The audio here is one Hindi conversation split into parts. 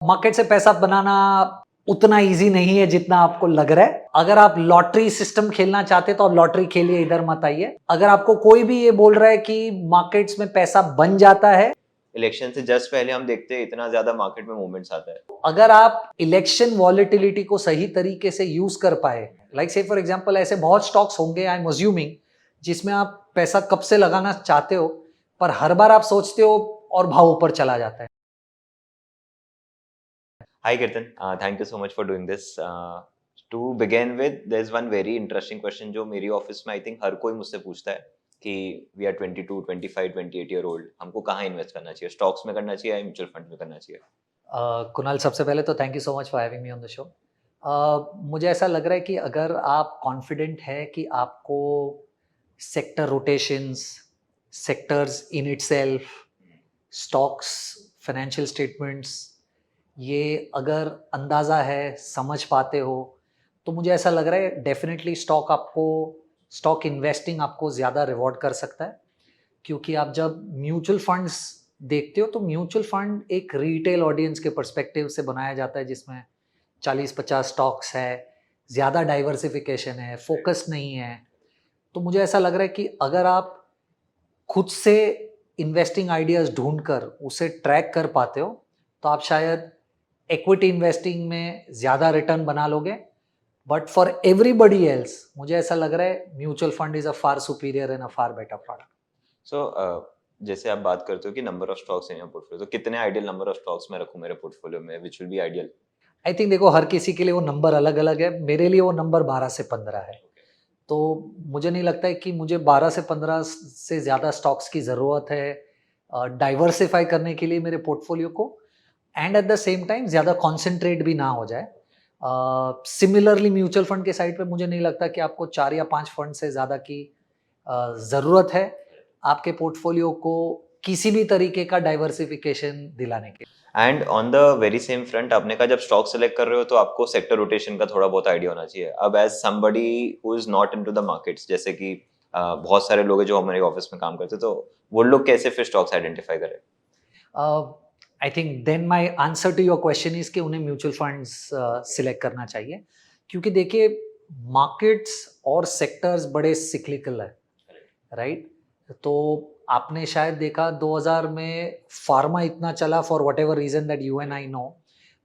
मार्केट से पैसा बनाना उतना इजी नहीं है जितना आपको लग रहा है। अगर आप लॉटरी सिस्टम खेलना चाहते तो आप लॉटरी खेलिए, इधर मत आइए। अगर आपको कोई भी ये बोल रहा है कि मार्केट्स में पैसा बन जाता है, इलेक्शन से जस्ट पहले हम देखते हैं इतना ज्यादा मार्केट में मूवमेंट्स आता है। अगर आप इलेक्शन वॉलेटिलिटी को सही तरीके से यूज कर पाए, लाइक से फॉर एग्जांपल ऐसे बहुत स्टॉक्स होंगे, आई एम अज्यूमिंग, जिसमें आप पैसा कब से लगाना चाहते हो पर हर बार आप सोचते हो और भाव ऊपर चला जाता है। Hi Kirtan, thank you so much for doing this. To begin with, there's one very interesting question जो मेरी ऑफिस में आई थिंक हर कोई मुझसे पूछता है कि वी आर 22, 25, 28 ईयर ओल्ड, हमको कहाँ इन्वेस्ट करना चाहिए, स्टॉक्स में करना चाहिए या म्यूचुअल फंड में करना चाहिए? कुणाल, सबसे पहले तो thank you so much for having me on the show. मुझे ऐसा लग रहा है कि अगर आप कॉन्फिडेंट है कि आपको sector rotations, sectors in itself, stocks, financial statements, ये अगर अंदाज़ा है, समझ पाते हो, तो मुझे ऐसा लग रहा है डेफिनेटली स्टॉक इन्वेस्टिंग आपको ज़्यादा रिवॉर्ड कर सकता है। क्योंकि आप जब म्यूचुअल फंड्स देखते हो तो म्यूचुअल फंड एक रिटेल ऑडियंस के पर्सपेक्टिव से बनाया जाता है, जिसमें 40-50 स्टॉक्स है, ज़्यादा डाइवर्सिफिकेशन है, फोकस नहीं है। तो मुझे ऐसा लग रहा है कि अगर आप खुद से इन्वेस्टिंग आइडियाज़ ढूंढकर उसे ट्रैक कर पाते हो तो आप शायद इक्विटी इन्वेस्टिंग में ज़्यादा रिटर्न बना लोगे। बट फॉर एवरीबडी एल्स मुझे ऐसा लग रहा है mutual fund is a far superior and a far better product. So जैसे आप बात करते हो कि number of stocks in your portfolio, तो कितने आइडियल नंबर ऑफ स्टॉक्स मैं रखूं मेरे पोर्टफोलियो में, which will be ideal? I think देखो, हर किसी के लिए वो नंबर अलग अलग है। मेरे लिए वो नंबर 12 से 15 है। तो मुझे नहीं लगता है कि मुझे 12 से 15 से ज़्यादा स्टॉक्स की ज़रूरत है डाइवर्सिफाई करने के लिए मेरे पोर्टफोलियो को, and at the same time ज़्यादा कॉन्सेंट्रेट भी ना हो जाए। सिमिलरली म्यूचुअल फंड के साइड पे मुझे नहीं लगता कि आपको 4 या 5 फंड से ज़्यादा की ज़रूरत है आपके पोर्टफोलियो को किसी भी तरीके का डाइवर्सिफिकेशन दिलाने के। And on the very same front, आपने कहा जब स्टॉक सेलेक्ट कर रहे हो तो आपको सेक्टर रोटेशन का थोड़ा बहुत आइडिया होना चाहिए। अब as somebody who is not into the markets, जैसे कि बहुत सारे लोग हैं जो हमारे ऑफिस में काम करते हैं, तो वो लोग कैसे फिर स्टॉक्स आइडेंटिफाई करें? I think then my answer to your question is कि उन्हें म्यूचुअल फंड्स सिलेक्ट करना चाहिए। क्योंकि देखिए, मार्केट्स और सेक्टर्स बड़े सिक्लिकल है, राइट? तो आपने शायद देखा 2000 में फार्मा इतना चला for whatever reason that you and I know,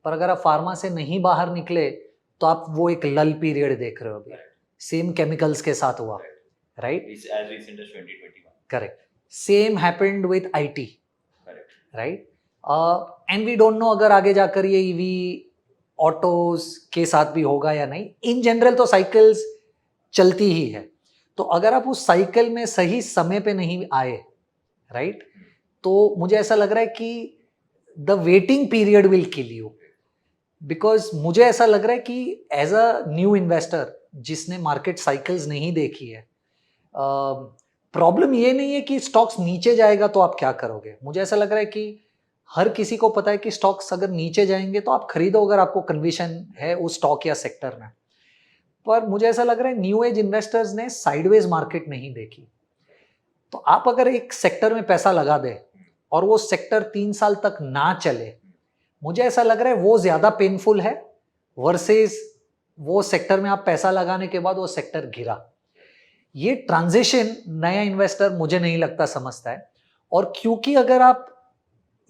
पर अगर आप फार्मा से नहीं बाहर निकले तो आप वो एक लल पीरियड देख रहे हो अभी। सेम केमिकल्स के साथ हुआ, राइट? as recent as 2021. करेक्ट। Same happened with IT, Correct. Right? And we don't know अगर आगे जाकर ये ईवी ऑटोज के साथ भी होगा या नहीं। इन जनरल तो साइकिल्स चलती ही है। तो अगर आप उस साइकिल में सही समय पे नहीं आए, राइट, तो मुझे ऐसा लग रहा है कि the waiting period will kill you. Because मुझे ऐसा लग रहा है कि एज अ न्यू इन्वेस्टर जिसने मार्केट साइकिल्स नहीं देखी है, प्रॉब्लम ये नहीं है कि स्टॉक्स नीचे जाएगा तो आप क्या करोगे। मुझे ऐसा लग रहा है कि हर किसी को पता है कि स्टॉक्स अगर नीचे जाएंगे तो आप खरीदो अगर आपको कन्विक्शन है उस स्टॉक या सेक्टर में। पर मुझे ऐसा लग रहा है न्यू एज इन्वेस्टर्स ने साइडवेज मार्केट नहीं देखी। तो आप अगर एक सेक्टर में पैसा लगा दे और वो सेक्टर 3 साल तक ना चले, मुझे ऐसा लग रहा है वो ज्यादा पेनफुल है वर्सेस वो सेक्टर में आप पैसा लगाने के बाद वो सेक्टर गिरा। ये ट्रांजिशन नया इन्वेस्टर मुझे नहीं लगता समझता है। और क्योंकि अगर आप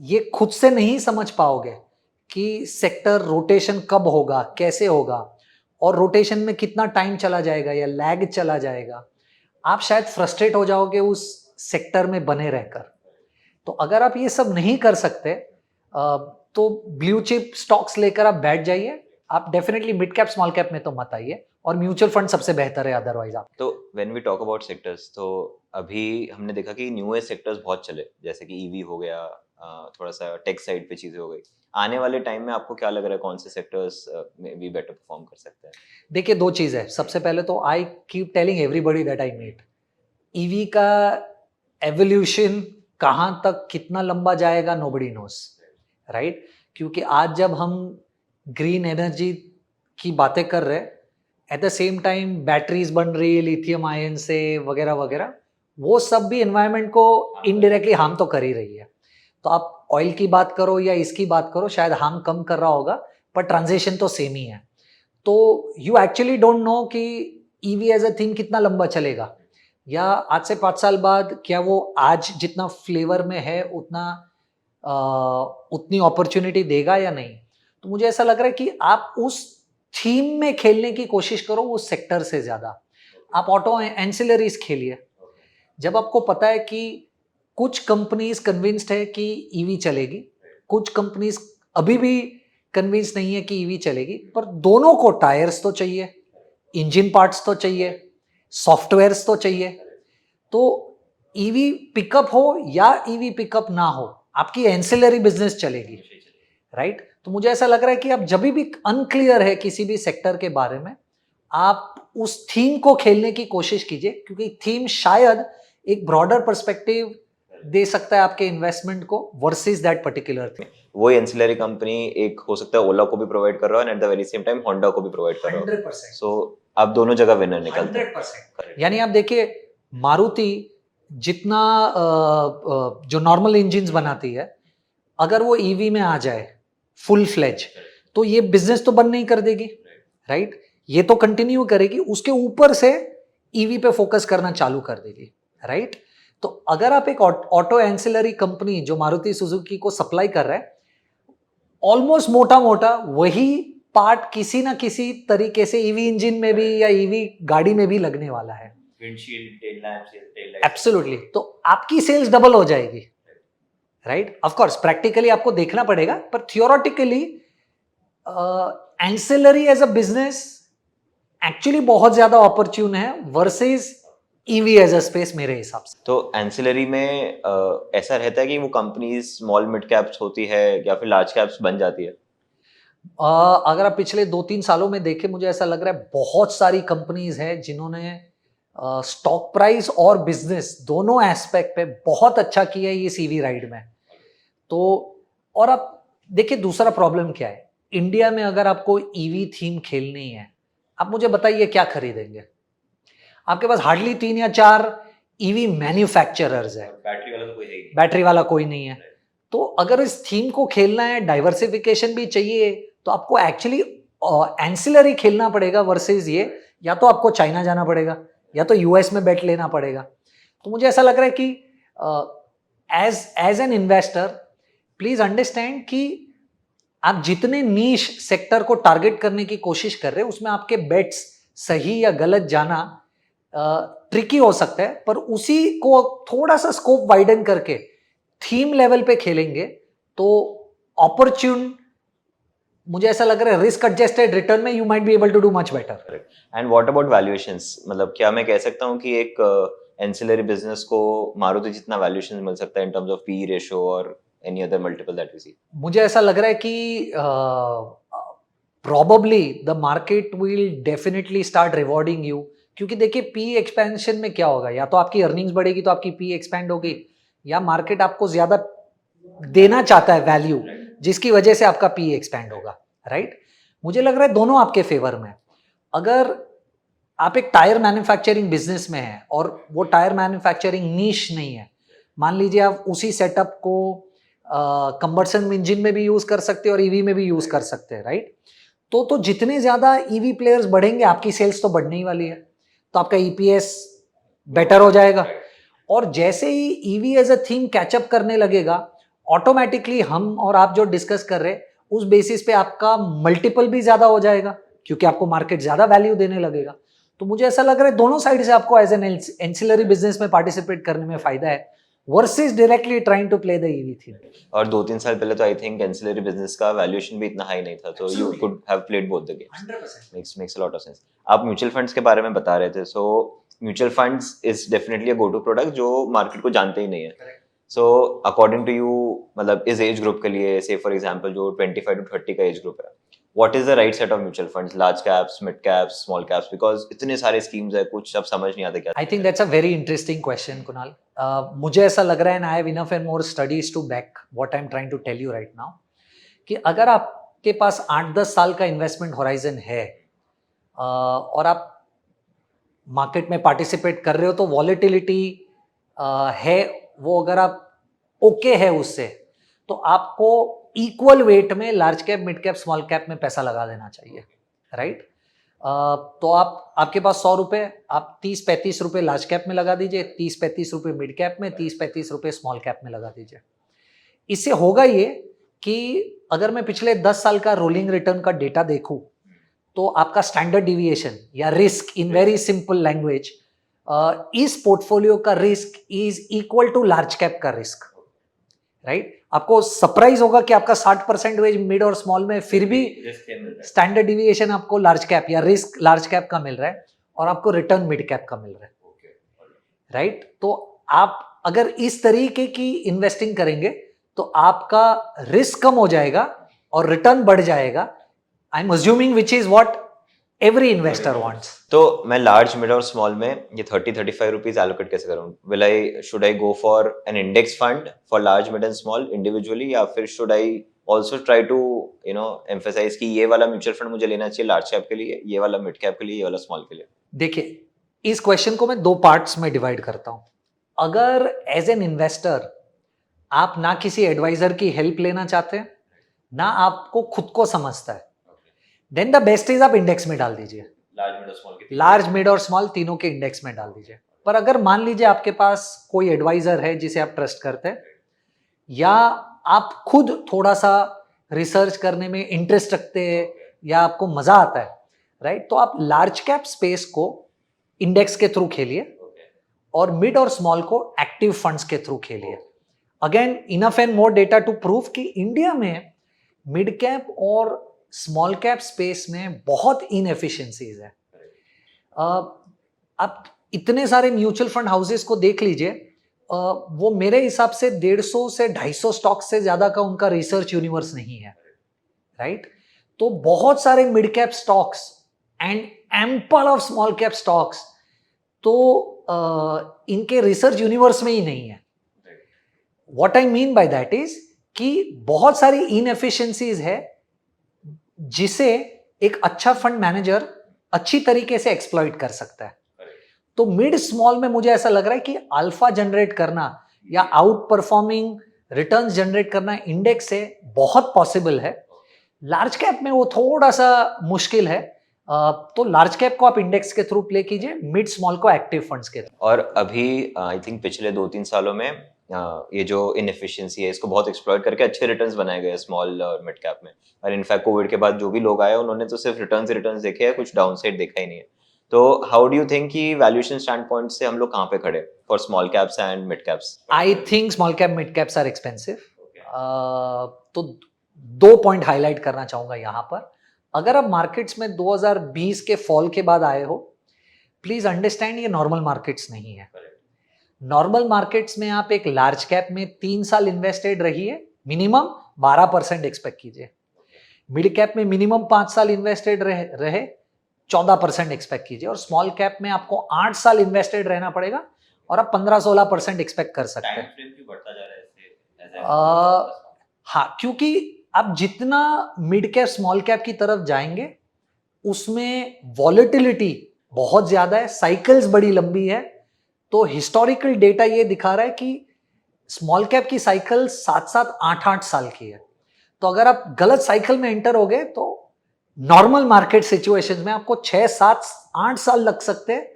ये खुद से नहीं समझ पाओगे कि सेक्टर रोटेशन कब होगा, कैसे होगा, और रोटेशन में कितना टाइम चला जाएगा या लैग चला जाएगा, आप शायद फ्रस्ट्रेट हो जाओगे उस सेक्टर में बने रहकर। तो अगर आप ये सब नहीं कर सकते तो ब्लू चिप स्टॉक्स लेकर आप बैठ जाइए। आप definitely mid cap small cap में तो मत आइए, और म्यूचुअल फंड सबसे बेहतर है अदरवाइज आप। तो when we talk about sectors, तो अभी हमने देखा कि न्यूएस्ट सेक्टर्स बहुत चले, जैसे कि ईवी हो गया, थोड़ा सा टेक साइड पे चीजें हो गई। आने वाले टाइम में आपको क्या लग रहा है कौन से सेक्टर्स में भी बेटर परफॉर्म कर सकते हैं? देखिए, दो चीज है। सबसे पहले तो I keep telling everybody that I meet, EV का एवोल्यूशन कहाँ तक कितना लंबा जाएगा नोबडी नोस, राइट? क्योंकि आज जब हम ग्रीन एनर्जी की बातें कर रहे हैं, at the same time batteries बन रही है लिथियम आयन से वगैरह वगैरह, वो सब भी एनवायरनमेंट को इनडायरेक्टली हार्म तो कर ही रही है। तो आप आप ऑयल की बात करो या इसकी बात करो, शायद हार्म कम कर रहा होगा, पर ट्रांजिशन तो सेम ही है। तो यू एक्चुअली डोंट नो कि ईवी एज अ थीम कितना लंबा चलेगा, या आज से 5 साल बाद क्या वो आज जितना फ्लेवर में है उतना उतनी अपॉर्चुनिटी देगा या नहीं। तो मुझे ऐसा लग रहा है कि आप उस थीम में खेलने की कोशिश करो उस सेक्टर से ज़्यादा। आप ऑटो एंसिलरीज खेलिए। जब आपको पता है कि कुछ कंपनीज कन्विंस्ड है कि ईवी चलेगी, कुछ कंपनीज अभी भी कन्विंस नहीं है कि ईवी चलेगी, पर दोनों को टायर्स तो चाहिए, इंजन पार्ट्स तो चाहिए, सॉफ्टवेयर्स तो चाहिए। तो ईवी पिकअप हो या ईवी पिकअप ना हो, आपकी एंसिलरी बिजनेस चलेगी, राइट? तो मुझे ऐसा लग रहा है कि आप जब भी अनक्लियर है किसी भी सेक्टर के बारे में, आप उस थीम को खेलने की कोशिश कीजिए, क्योंकि थीम शायद एक ब्रॉडर पर्सपेक्टिव दे सकता है आपके इन्वेस्टमेंट को वर्सेस दैट पर्टिकुलर थिंग। वही एंसिलरी कंपनी एक हो सकता है ओला को भी प्रोवाइड कर रहा है and eight the very same time Honda को भी प्रोवाइड कर रहा है। 100%। सो आप दोनों जगह विनर निकलते हैं। 100%। यानी आप देखिए, मारुति जितना जो नॉर्मल इंजिन्स बनाती है, अगर वो ईवी में आ जाए फुल फ्लेज, तो ये बिजनेस तो बंद नहीं कर देगी, राइट? ये तो कंटिन्यू करेगी, उसके ऊपर से ईवी पे फोकस करना चालू कर देगी, राइट? तो अगर आप एक ऑटो एंसिलरी कंपनी जो मारुति सुजुकी को सप्लाई कर रहा है, ऑलमोस्ट मोटा मोटा वही पार्ट किसी ना किसी तरीके से ईवी इंजन में भी या ईवी गाड़ी में भी लगने वाला है। Windshield, tail lamps, absolutely. तो आपकी सेल्स डबल हो जाएगी, राइट? ऑफ कोर्स प्रैक्टिकली आपको देखना पड़ेगा, पर theoretically ancillary as a business actually बहुत ज्यादा अपॉर्चुन है versus EV as a space मेरे हिसाब से। तो एंसिलरी में ऐसा रहता है कि वो कंपनीज स्मॉल मिड कैप्स होती है या फिर लार्ज कैप्स बन जाती है? अगर आप पिछले 2-3 सालों में देखें, मुझे ऐसा लग रहा है बहुत सारी कंपनीज हैं जिन्होंने स्टॉक प्राइस और बिजनेस दोनों एस्पेक्ट पे बहुत अच्छा किया है इस ईवी राइड में। तो और आप देखिए दूसरा प्रॉब्लम क्या है, इंडिया में अगर आपको ईवी थीम खेलनी है, आप मुझे बताइए क्या खरीदेंगे? आपके पास हार्डली 3 या 4 ईवी मैन्युफैक्चरर्स है, बैटरी वाला तो कोई है ही नहीं। बैटरी वाला कोई नहीं है। तो अगर इस थीम को खेलना है, डाइवर्सिफिकेशन भी चाहिए, तो आपको एक्चुअली एंसिलरी खेलना पड़ेगा वर्सेस ये, या तो आपको चाइना जाना पड़ेगा या तो यूएस में बेट लेना पड़ेगा। तो मुझे ऐसा लग रहा है कि as an investor please understand कि आप जितने नीश सेक्टर को टारगेट करने की कोशिश कर रहे हैं, उसमें आपके बेट्स सही या गलत जाना ट्रिकी हो सकता है, पर उसी को थोड़ा सा स्कोप वाइडन करके थीम लेवल पे खेलेंगे तो अपॉर्चुन, मुझे ऐसा लग रहा है रिस्क एडजस्टेड रिटर्न में you might be able to do much better. And what about valuations? मतलब क्या मैं कह सकता हूँ कि एक एंसिलरी बिजनेस को मारुति जितना वैल्यूएशन मिल सकता है in terms of P ratio और any other multiple that we see? मुझे ऐसा लग रहा है कि probably the market will definitely start rewarding you, क्योंकि देखिए पी एक्सपेंशन में क्या होगा, या तो आपकी अर्निंग्स बढ़ेगी तो आपकी पी एक्सपेंड होगी, या मार्केट आपको ज्यादा देना चाहता है वैल्यू, जिसकी वजह से आपका पी एक्सपेंड होगा, राइट? मुझे लग रहा है दोनों आपके फेवर में। अगर आप एक टायर मैन्युफैक्चरिंग बिजनेस में हैं और वो टायर मैन्युफैक्चरिंग नीश नहीं है, मान लीजिए आप उसी सेटअप को कंबर्सन इंजन में भी यूज कर सकते हैं और ईवी में भी यूज कर सकते हैं, राइट? तो जितने ज्यादा ईवी प्लेयर्स बढ़ेंगे, आपकी सेल्स तो बढ़ने ही वाली है, तो आपका ईपीएस बेटर हो जाएगा। और जैसे ही EV as a theme catch up करने लगेगा, ऑटोमेटिकली हम और आप जो डिस्कस कर रहे हैं उस बेसिस पे आपका मल्टीपल भी ज्यादा हो जाएगा, क्योंकि आपको मार्केट ज्यादा वैल्यू देने लगेगा। तो मुझे ऐसा लग रहा है दोनों साइड से आपको एज एन एंसिलरी बिजनेस में पार्टिसिपेट करने में फायदा है versus directly trying to play the EV theme. और 2-3 साल पहले तो आई थिंक एंसिलरी बिजनेस का वैल्यूएशन भी इतना हाई नहीं था, तो you could have played both the games. 100%। Makes a lot of sense. आप म्यूचुअल फंड्स के बारे में बता रहे थे, so mutual funds is definitely a go to product जो मार्केट को जानते ही नहीं है। सो अकॉर्डिंग टू यू, मतलब इस एज ग्रुप के लिए, से फॉर एग्जांपल जो 25 to 30 का एज ग्रुप है, what is the right set of mutual funds? Large caps, mid caps, small caps? Because इतने सारे स्कीम्स है, कुछ अब समझ नहीं आता क्या। I think that's a very interesting question Kunal. मुझे ऐसा लग रहा है, and I have enough and more studies to back what I am trying to tell you right now, कि अगर आपके पास 8-10 साल का इन्वेस्टमेंट होराइजन है और आप मार्केट में पार्टिसिपेट कर रहे हो, तो वॉलेटिलिटी है वो, अगर आप ओके है उससे, तो आपको इक्वल वेट में large cap, mid cap, small cap में पैसा लगा देना चाहिए, राइट। तो आपके पास 100 रुपए, आप 30-35 रुपए लार्ज कैप में लगा दीजिए, 30-35 रुपए मिड कैप में, 30-35 रुपए स्मॉल कैप में लगा दीजिए। इससे होगा ये कि अगर मैं पिछले 10 साल का रोलिंग रिटर्न का डेटा देखूं, तो आपका स्टैंडर्ड डिविएशन या risk in very simple language, इस पोर्टफोलियो का risk is equal to large cap का रिस्क, राइट। आपको सरप्राइज होगा कि आपका 60% वेज मिड और स्मॉल में फिर भी स्टैंडर्ड डिविएशन आपको लार्ज कैप या रिस्क लार्ज कैप का मिल रहा है और आपको रिटर्न मिड कैप का मिल रहा है, राइट। तो आप अगर इस तरीके की इन्वेस्टिंग करेंगे तो आपका रिस्क कम हो जाएगा और रिटर्न बढ़ जाएगा। I am assuming which is what every investor wants. तो मैं लार्ज, मिड और स्मॉल में ये 30-35 रुपीज एलोकेट कैसे करूं? Should I go for an index fund for large, mid and small individually, या फिर should I also try to emphasise कि ये वाला म्यूचुअल फंड मुझे लेना चाहिए लार्ज कैप के लिए, ये वाला मिड कैप के लिए, ये वाला स्मॉल के लिए? देखिए, इस क्वेश्चन को मैं 2 पार्ट्स में डिवाइड करता हूं। अगर एज एन इन्वेस्टर आप ना किसी एडवाइजर की हेल्प लेना चाहते हैं, ना आपको खुद को समझता है, देन द बेस्ट इज आप इंडेक्स में डाल दीजिए, लार्ज, मिड और स्मॉल तीनों के इंडेक्स में डाल दीजिए। पर अगर मान लीजिए आपके पास कोई एडवाइजर है जिसे आप ट्रस्ट करते हैं, या आप खुद थोड़ा सा रिसर्च करने में इंटरेस्ट रखते हैं या आपको मजा आता है, राइट, तो आप लार्ज कैप स्पेस को इंडेक्स के थ्रू खेलिए और मिड और स्मॉल को एक्टिव फंड्स के थ्रू खेलिए। Again, enough and more data to prove कि इंडिया में मिड कैप और स्मॉल कैप स्पेस में बहुत इनएफिशिएंसीज है। आप इतने सारे म्यूचुअल फंड हाउसेस को देख लीजिए, वो मेरे हिसाब से 150 से 250 स्टॉक से ज्यादा का उनका रिसर्च यूनिवर्स नहीं है, राइट। तो बहुत सारे mid cap stocks and ample of small cap stocks तो इनके रिसर्च यूनिवर्स में ही नहीं है। What I mean by that is कि बहुत सारी इनएफिशिएंसीज है जिसे एक अच्छा फंड मैनेजर अच्छी तरीके से एक्सप्लॉइट कर सकता है। तो मिड स्मॉल में मुझे ऐसा लग रहा है कि अल्फा जनरेट करना या आउट परफॉर्मिंग रिटर्न्स जनरेट करना इंडेक्स से बहुत पॉसिबल है। लार्ज कैप में वो थोड़ा सा मुश्किल है। तो लार्ज कैप को आप इंडेक्स के थ्रू प्ले कीजिए, मिड स्मॉल को एक्टिव फंड्स के थ्रू। और अभी आई थिंक पिछले 2-3 सालों में ये जो इनएफिशिएंसी है इसको बहुत एक्सप्लॉइट करके अच्छे रिटर्न्स बनाए गए स्मॉल और मिड कैप में। और इनफैक्ट कोविड के बाद जो भी लोग आए उन्होंने तो सिर्फ रिटर्न्स देखे हैं, कुछ डाउनसाइड देखा ही नहीं है। तो हाउ डू यू थिंक कि वैल्यूएशन स्टैंड पॉइंट से हम लोग कहाँ पे खड़े for small caps and mid caps? I think small cap mid caps are expensive. तो 2 पॉइंट हाईलाइट करना चाहूंगा यहाँ पर। अगर आप मार्केट्स में 2020 के फॉल के बाद आए हो, प्लीज अंडरस्टैंड ये नॉर्मल मार्केट्स नहीं है। नॉर्मल मार्केट्स में आप एक लार्ज कैप में 3 साल इन्वेस्टेड रहिए, मिनिमम 12% एक्सपेक्ट कीजिए। मिड कैप में मिनिमम 5 साल इन्वेस्टेड रहे 14% एक्सपेक्ट कीजिए, और स्मॉल कैप में आपको 8 साल इन्वेस्टेड रहना पड़ेगा और आप 15-16% एक्सपेक्ट कर सकते हैं। हाँ, क्योंकि आप जितना मिड कैप स्मॉल कैप की तरफ जाएंगे उसमें वॉलेटिलिटी बहुत ज्यादा है, साइकिल्स बड़ी लंबी है। तो हिस्टोरिकल डेटा ये दिखा रहा है कि स्मॉल कैप की साइकिल 7-7, 8-8 साल की है। तो अगर आप गलत साइकिल में एंटर हो गए तो नॉर्मल मार्केट सिचुएशंस में आपको 6, 7, 8 साल लग सकते हैं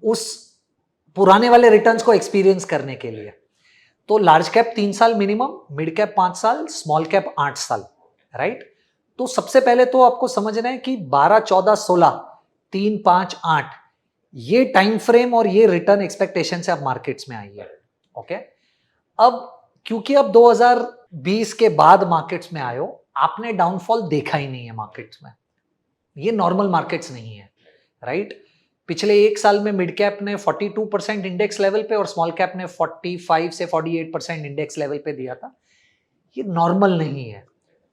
उस पुराने वाले रिटर्न्स को एक्सपीरियंस करने के लिए। तो लार्ज कैप 3 साल मिनिमम, मिड कैप 5 साल, स्मॉल कैप 8 साल, राइट। तो सबसे पहले तो आपको समझना है कि 12, 14, 16, 3, 5, 8 ये टाइम फ्रेम और ये रिटर्न एक्सपेक्टेशन से आप मार्केट्स में आइए। ओके, अब क्योंकि अब 2020 के बाद मार्केट्स में आए हो, आपने डाउनफॉल देखा ही नहीं है मार्केट्स में। ये नॉर्मल मार्केट्स नहीं है, राइट। पिछले 1 साल में मिड कैप ने 42% इंडेक्स लेवल पे और स्मॉल कैप ने 45 से 48% इंडेक्स लेवल पे दिया था। ये नॉर्मल नहीं है।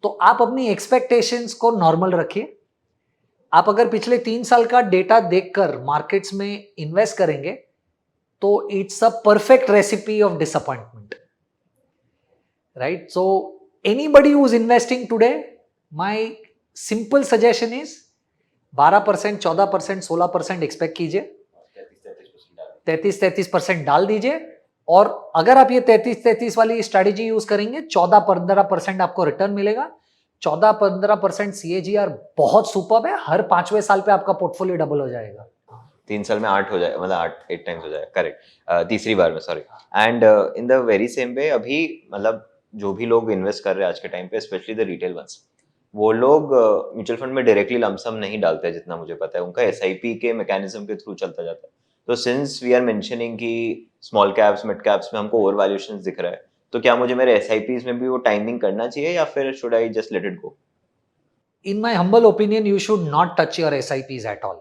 तो आप अपनी एक्सपेक्टेशंस को नॉर्मल रखिए। आप अगर पिछले 3 साल का डेटा देखकर मार्केट्स में इन्वेस्ट करेंगे तो it's a perfect recipe of disappointment, right. So anybody who is investing today, my simple suggestion is 12%, 14%, 16% expect कीजिए, 33% डाल दीजिए और अगर आप ये 33-33 वाली स्ट्रेटेजी यूज करेंगे 14-15% आपको रिटर्न मिलेगा। 14-15% CAGR बहुत सुपर्ब है। हर 5वें साल पे आपका पोर्टफोलियो डबल हो जाएगा। 3 साल में 8 हो जाए, मतलब 8 टाइम्स हो जाए, करेक्ट, तीसरी बार में, sorry. And in the very same way अभी मतलब जो भी लोग इन्वेस्ट कर रहे हैं आज के टाइम पे, स्पेशली द रिटेल वंस, वो लोग म्यूचुअल फंड में डायरेक्टली लमसम नहीं डालते हैं, जितना मुझे पता है उनका SIP के मैकेनिज्म के थ्रू चलता जाता है। तो सिंस वी आर मेंशनिंग कि स्मॉल कैप्स मिड कैप्स में हमको ओवर वैल्यूएशंस दिख रहा है, तो क्या मुझे मेरे SIPs में भी वो टाइमिंग करना चाहिए या फिर should I just let it go? In my humble opinion, you should not touch your SIPs at all.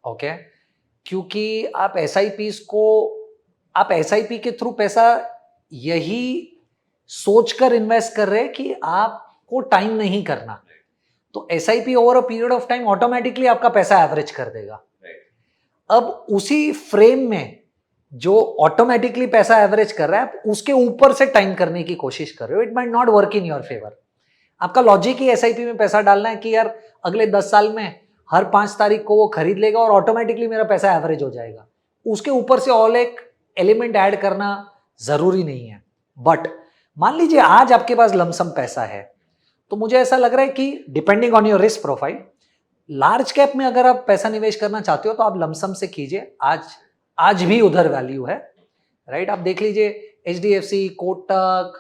Okay? क्योंकि आप SIP के थ्रू पैसा यही सोचकर इन्वेस्ट कर रहे हैं कि आपको टाइम नहीं करना, तो SIP over a period of time automatically आपका पैसा एवरेज कर देगा। अब उसी फ्रेम में जो ऑटोमेटिकली पैसा एवरेज कर रहा है, आप उसके ऊपर से टाइम करने की कोशिश कर रहे हो, it might not work in your favour. आपका लॉजिक ही SIP में पैसा डालना है कि यार अगले 10 साल में हर 5 तारीख को वो खरीद लेगा और ऑटोमेटिकली मेरा पैसा एवरेज हो जाएगा। उसके ऊपर से और एक एलिमेंट ऐड करना जरूरी नहीं है। बट मान लीजिए आज आपके पास लमसम पैसा है, तो मुझे ऐसा लग रहा है कि depending on your risk profile, large cap में अगर आप पैसा निवेश करना चाहते हो तो आप लमसम से कीजिए। आज भी उधर वैल्यू है, राइट? आप देख लीजिए HDFC, Kotak,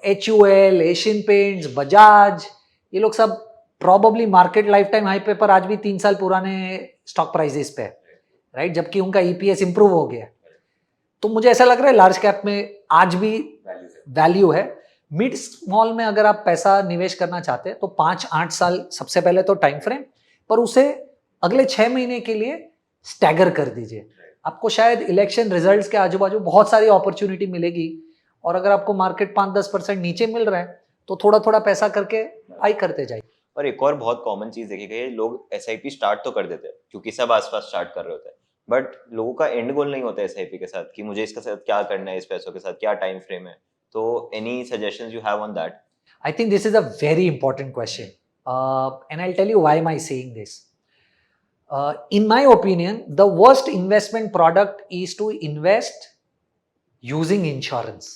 HUL, Asian paints, Bajaj, ये लोग सब probably market life time high पे पर आज भी 3 साल पुराने स्टॉक प्राइसेस पे, राइट? जबकि उनका EPS इंप्रूव हो गया। तो मुझे ऐसा लग रहा है लार्ज कैप में आज भी वैल्यू है। मिड स्मॉल में अगर आप पैसा निवेश करना चाहते हैं तो 5-8 साल सबसे पहले तो टाइम फ्रेम, पर उसे अगले 6 महीने के लिए स्टैगर कर दीजिए। आपको शायद इलेक्शन रिजल्ट्स के आजू बाजू बहुत सारी अपॉर्चुनिटी मिलेगी, और अगर आपको मार्केट 5-10% नीचे मिल रहा है तो थोड़ा थोड़ा पैसा करके बाई करते जाइए। और एक और बहुत कॉमन चीज देखी गई है, लोग SIP स्टार्ट तो कर देते हैं क्योंकि सब आसपास स्टार्ट कर रहे होते हैं, बट लोगों का एंड गोल नहीं होता है SIP के साथ कि मुझे इसके साथ क्या करना है, इस पैसों के साथ क्या टाइम फ्रेम है। तो any suggestions you have on that? I think this is a very important question, and I'll tell you why am I saying this. In my opinion, the worst investment product is to invest using insurance.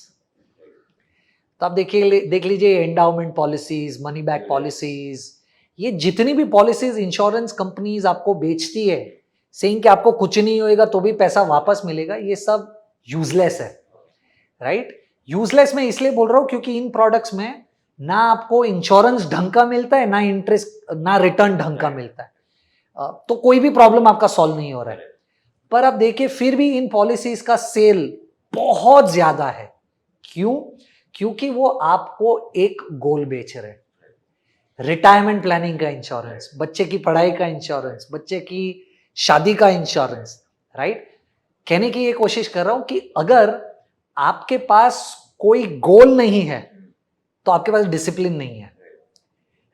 तो आप देख लीजिए endowment policies, money back policies, ये जितनी भी पॉलिसीज इंश्योरेंस कंपनीज आपको बेचती है सेइंग कि आपको कुछ नहीं होएगा तो भी पैसा वापस मिलेगा, ये सब यूजलेस है, राइट? यूजलेस मैं इसलिए बोल रहा हूं क्योंकि इन प्रोडक्ट्स में ना आपको इंश्योरेंस ढंग का मिलता है, ना इंटरेस्ट, ना रिटर्न ढंग का मिलता है, तो कोई भी प्रॉब्लम आपका सॉल्व नहीं हो रहा है। पर आप देखिए फिर भी इन पॉलिसीज का सेल बहुत ज्यादा है। क्यों? क्योंकि वो आपको एक गोल बेच रहे हैं, रिटायरमेंट प्लानिंग का इंश्योरेंस, बच्चे की पढ़ाई का इंश्योरेंस, बच्चे की शादी का इंश्योरेंस, राइट? कहने की ये कोशिश कर रहा हूं कि अगर आपके पास कोई गोल नहीं है तो आपके पास डिसिप्लिन नहीं है,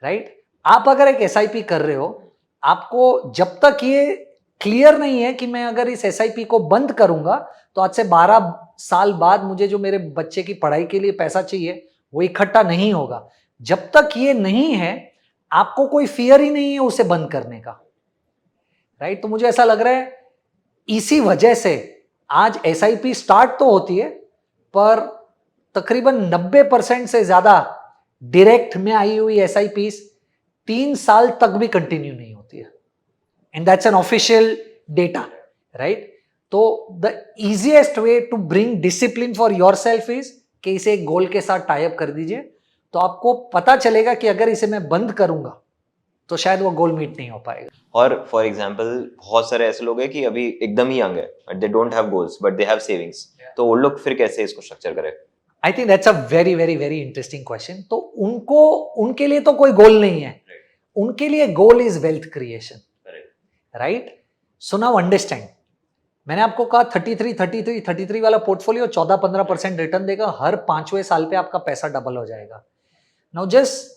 राइट? आप अगर एक SIP कर रहे हो, आपको जब तक ये क्लियर नहीं है कि मैं अगर इस SIP को बंद करूंगा तो आज से 12 साल बाद मुझे जो मेरे बच्चे की पढ़ाई के लिए पैसा चाहिए वो इकट्ठा नहीं होगा, जब तक ये नहीं है आपको कोई फियर ही नहीं है उसे बंद करने का, राइट? तो मुझे ऐसा लग रहा है इसी वजह से आज SIP स्टार्ट तो होती है पर तकरीबन 90% से ज्यादा डायरेक्ट में आई हुई SIPs 3 साल तक भी कंटिन्यू नहीं होती है, and that's an official data, right? तो the easiest way to bring discipline for yourself is कि इसे एक गोल के साथ टाई अप कर दीजिए, तो आपको पता चलेगा कि अगर इसे मैं बंद करूंगा तो शायद वो गोल मीट नहीं हो पाएगा। और फॉर एग्जांपल बहुत सारे ऐसे लोग हैं कि अभी एकदम ही यंग है but they don't have goals but they have savings, तो वो लोग फिर कैसे इसको स्ट्रक्चर करें? I think that's a very very very interesting question. तो उनके लिए तो कोई गोल नहीं है, उनके लिए goal is wealth creation, right? So now understand, मैंने आपको कहा 33 वाला पोर्टफोलियो 14-15% रिटर्न देगा, हर 5वें साल पे आपका पैसा डबल हो जाएगा। Now just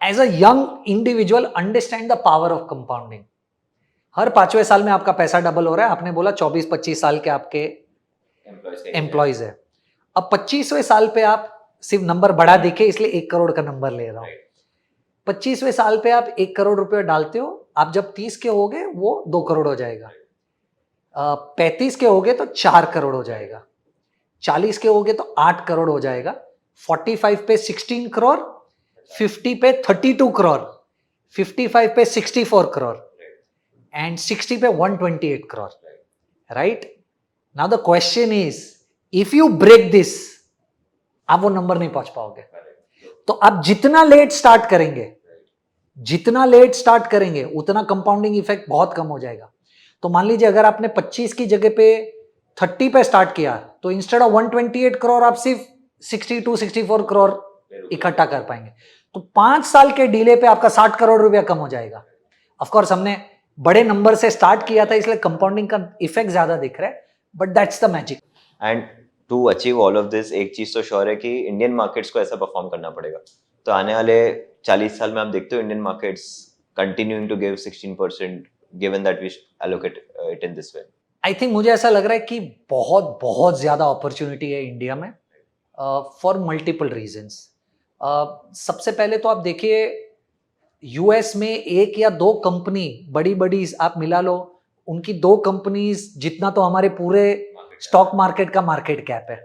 as a young individual understand the power of compounding. हर 5वें साल में आपका पैसा डबल हो रहा है। आपने बोला 24-25 साल के आपके एम्प्लॉयज है, अब 25वें साल पे आप सिर्फ नंबर बढ़ा देखे इसलिए 1 करोड़ का नंबर ले रहा हूं। 25वें साल पे आप 1 करोड़ रुपए डालते हो, आप जब 30 के हो गए वो 2 करोड़ हो जाएगा। 35 के हो गए तो 4 करोड़ हो जाएगा, 40 के हो गए तो 8 करोड़ हो जाएगा, 45 पे 16 करोड़, 50 पे 32 करोड़, 55 पे 64 करोड़ एंड 60 पे 128 crore, right? Now the question is, if you break this, आप वो नंबर नहीं पहुंच पाओगे। तो आप जितना लेट स्टार्ट करेंगे उतना कंपाउंडिंग इफेक्ट बहुत कम हो जाएगा। तो मान लीजिए अगर आपने 25 की जगह पे 30 पे स्टार्ट किया तो इंस्टेड ऑफ 128 करोड़ आप सिर्फ 62-64 करोड़ इकट्ठा कर पाएंगे। तो 5 साल के डिले पे आपका 60 करोड़ रुपया कम हो जाएगा। ऑफ कोर्स हमने बड़े नंबर से स्टार्ट किया था इसलिए कंपाउंडिंग का इफेक्ट ज्यादा दिख रहा है, but that's the magic. And to achieve all of this, एक चीज तो श्योर है कि इंडियन मार्केट्स को ऐसा परफॉर्म करना पड़ेगा। तो आने वाले 40 साल में आप देखते हो Indian markets continuing to give 16% given that we allocate it in this way. I think मुझे ऐसा लग रहा है कि बहुत बहुत ज्यादा अपॉर्चुनिटी है इंडिया में फॉर मल्टीपल रीजंस। सबसे पहले तो आप देखिए यूएस में एक या दो कंपनी बड़ी बड़ी आप मिला लो, उनकी 2 कंपनीज जितना तो हमारे पूरे स्टॉक मार्केट का मार्केट कैप है।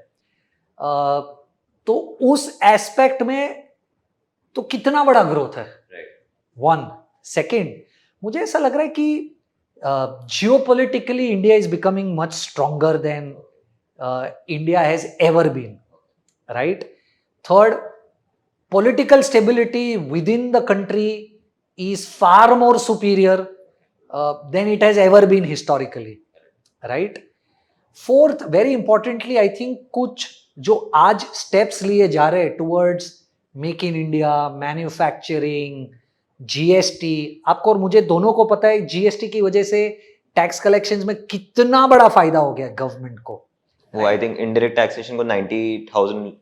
तो उस एस्पेक्ट में तो कितना बड़ा ग्रोथ है, वन। सेकेंड, मुझे ऐसा लग रहा है कि geopolitically India is becoming much stronger than India has ever been, right? Third, political stability within the country is far more superior than it has ever been historically, right? Fourth, very importantly, I think कुछ जो आज steps लिए जा रहे हैं towards make in India, manufacturing, GST, आपको और मुझे दोनों को पता है GST की वजह से टैक्स कलेक्शंस में कितना बड़ा फायदा हो गया गवर्नमेंट को। वो आई थिंक इनडायरेक्ट टैक्सेशन को 90,000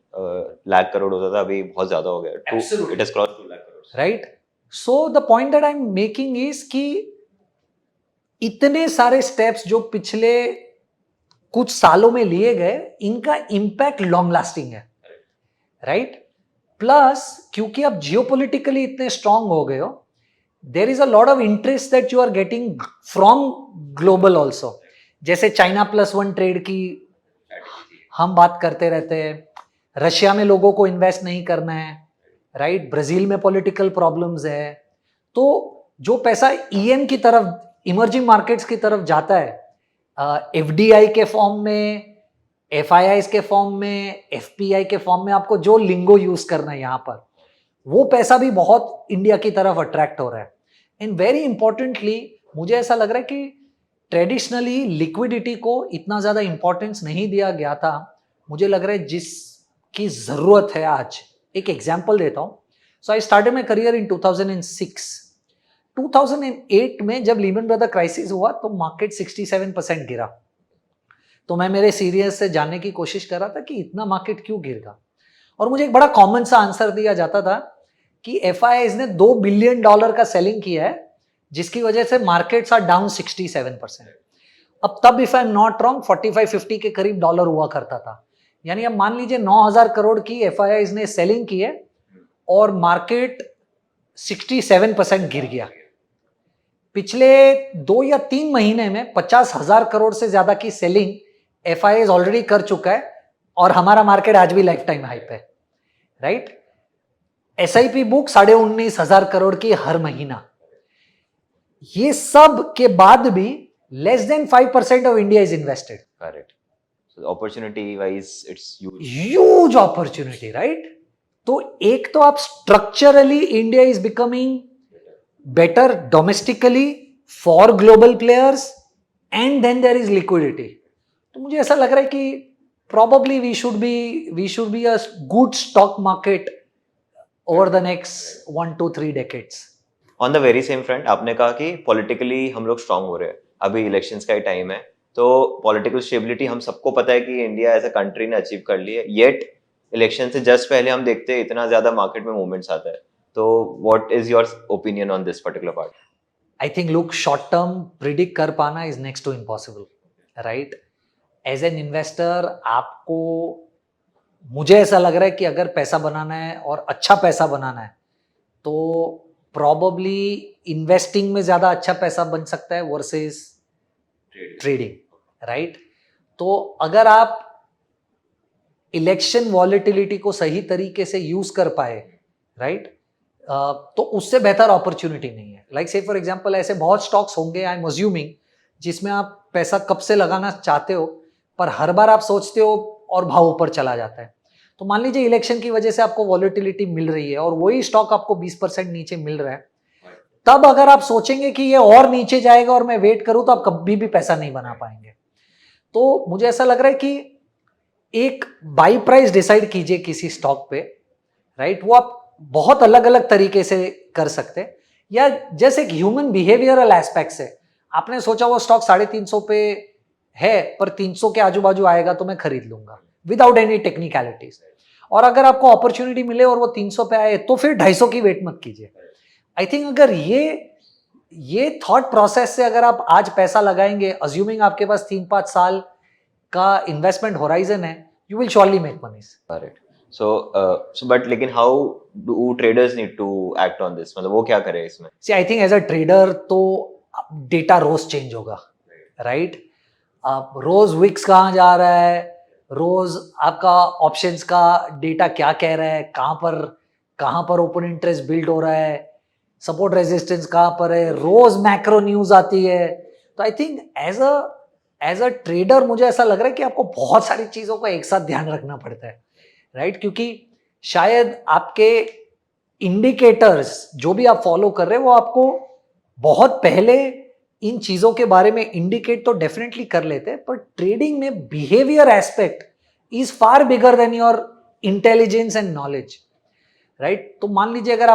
लाख करोड़ होता था, अभी बहुत ज्यादा हो गया, it has crossed 2 lakh crore, right? So the point that I am making is कि इतने सारे स्टेप्स जो पिछले कुछ सालों में लिए गए, इनका इंपैक्ट लॉन्ग लास्टिंग है, राइट? प्लस क्योंकि आप जियोपॉलिटिकली इतने स्ट्रांग हो गए हो, there is a lot of interest that you are getting from global also. जैसे चाइना +1 ट्रेड की हम बात करते रहते हैं, रशिया में लोगों को इन्वेस्ट नहीं करना है, राइट? ब्राजील में पॉलिटिकल प्रॉब्लम्स है। तो जो पैसा ईएम की तरफ, इमर्जिंग मार्केट्स की तरफ जाता है, एफडीआई के फॉर्म में, एफआईआई के फॉर्म में, एफपीआई के फॉर्म में, आपको जो लिंगो यूज करना है यहाँ पर, वो पैसा भी बहुत इंडिया की तरफ अट्रैक्ट हो रहा है। एंड वेरी इंपॉर्टेंटली मुझे ऐसा लग रहा है कि ट्रेडिशनली लिक्विडिटी को इतना ज्यादा इंपॉर्टेंस नहीं दिया गया था। मुझे लग रहा है जिसकी जरूरत है आज, एक एग्जांपल देता हूं। So I started my career in 2006। 2008 में जब लीमन ब्रदर क्राइसिस हुआ तो मार्केट 67% गिरा। तो मैं मेरे सीनियर्स से जानने की कोशिश कर रहा था कि इतना मार्केट क्यों गिर गया, और मुझे एक बड़ा कॉमन सा आंसर दिया जाता था कि एफआईआईज ने $2 बिलियन का सेलिंग किया है, जिसकी वजह से मार्केट्स आर डाउन 67%। अब तब if I am not wrong 45-50 के करीब डॉलर हुआ करता था। यानी अब मान लीजिए 9,000 करोड़ की एफआईआईज ने सेलिंग की है और मार्केट 67% गिर गया। पिछले 2 या 3 महीने में 50,000 करोड़ से ज्यादा की सेलिंग एफआईआईज ऑलरेडी कर चुका है, और हमारा मार्केट आज भी लाइफ टाइम हाई पे, राइट? एसआईपी बुक 19,500 करोड़ की हर महीना। ये सब के बाद भी less than 5% of India is invested. Correct. So opportunity wise it's huge opportunity, right? तो एक तो आप structurally India is becoming better domestically for global players, and then there is liquidity. तो मुझे ऐसा लग रहा है कि probably we should be a good stock market over the next 1 to 3 decades. On the very same front, आपने कहा कि पॉलिटिकली हम लोग स्ट्रांग हो रहे हैं, अभी इलेक्शंस का ही टाइम है, तो पॉलिटिकल स्टेबिलिटी हम सबको पता है कि इंडिया एज अ कंट्री ने अचीव कर ली है, येट इलेक्शन से जस्ट पहले हम देखते हैं इतना ज्यादा मार्केट में मूवमेंट्स आता है। तो what is your opinion on this particular part? I think look, short term predict कर पाना is next to impossible, right? As an investor आपको, मुझे ऐसा लग रहा है कि अगर पैसा बनाना है और अच्छा पैसा बनाना है तो प्रॉबली इन्वेस्टिंग में ज्यादा अच्छा पैसा बन सकता है वर्सेस ट्रेडिंग, राइट? तो अगर आप इलेक्शन वॉलेटिलिटी को सही तरीके से यूज कर पाए, राइट, तो उससे बेहतर अपॉर्चुनिटी नहीं है. लाइक से फॉर एग्जांपल ऐसे बहुत स्टॉक्स होंगे, आई एम अज्यूमिंग, जिसमें आप पैसा कब से लगाना चाहते हो पर हर बार आप सोचते हो और भाव ऊपर चला जाता है. तो मान लीजिए इलेक्शन की वजह से आपको वॉलेटिलिटी मिल रही है और वही स्टॉक आपको 20% नीचे मिल रहा है, तब अगर आप सोचेंगे कि ये और नीचे जाएगा और मैं वेट करूं, तो आप कभी भी पैसा नहीं बना पाएंगे. तो मुझे ऐसा लग रहा है कि एक बाई प्राइस डिसाइड कीजिए किसी स्टॉक पे, राइट? वो आप बहुत अलग अलग तरीके से कर सकते हैं, या जैसे एक ह्यूमन बिहेवियरल एस्पेक्ट से आपने सोचा वो स्टॉक 350 पे है पर 300 के आजू बाजू आएगा तो मैं खरीद लूंगा विदाउट एनी टेक्निकलिटीज. और अगर आपको अपॉर्चुनिटी मिले और वो 300 पे आए तो फिर 250 की वेट मत कीजिए. आई थिंक अगर ये थॉट प्रोसेस से अगर आप आज पैसा लगाएंगे, अज्यूमिंग आपके पास 3-5 साल का इन्वेस्टमेंट होराइजन है, you will surely make money. Correct. So but लेकिन how do traders need to act on this? मतलब वो क्या करे इसमें? See I think as a trader तो डेटा रोज चेंज होगा, राइट? आप रोज विक्स कहाँ जा रहा है, रोज आपका ऑप्शंस का डेटा क्या कह रहा है, कहाँ पर ओपन इंटरेस्ट बिल्ड हो रहा है, सपोर्ट रेजिस्टेंस कहाँ पर है, रोज मैक्रो न्यूज आती है. तो I think as a trader मुझे ऐसा लग रहा है कि आपको बहुत सारी चीजों का एक साथ ध्यान रखना पड़ता है, राइट? क्योंकि शायद आपके इंडिकेटर्स जो भी आप फॉलो कर रहे हैं वो आपको बहुत पहले इन चीजों के बारे में इंडिकेट तो डेफिनेटली कर लेते हैं, पर ट्रेडिंग में behaviour aspect is far bigger than your intelligence and knowledge, right? तो मान लीजिए अगर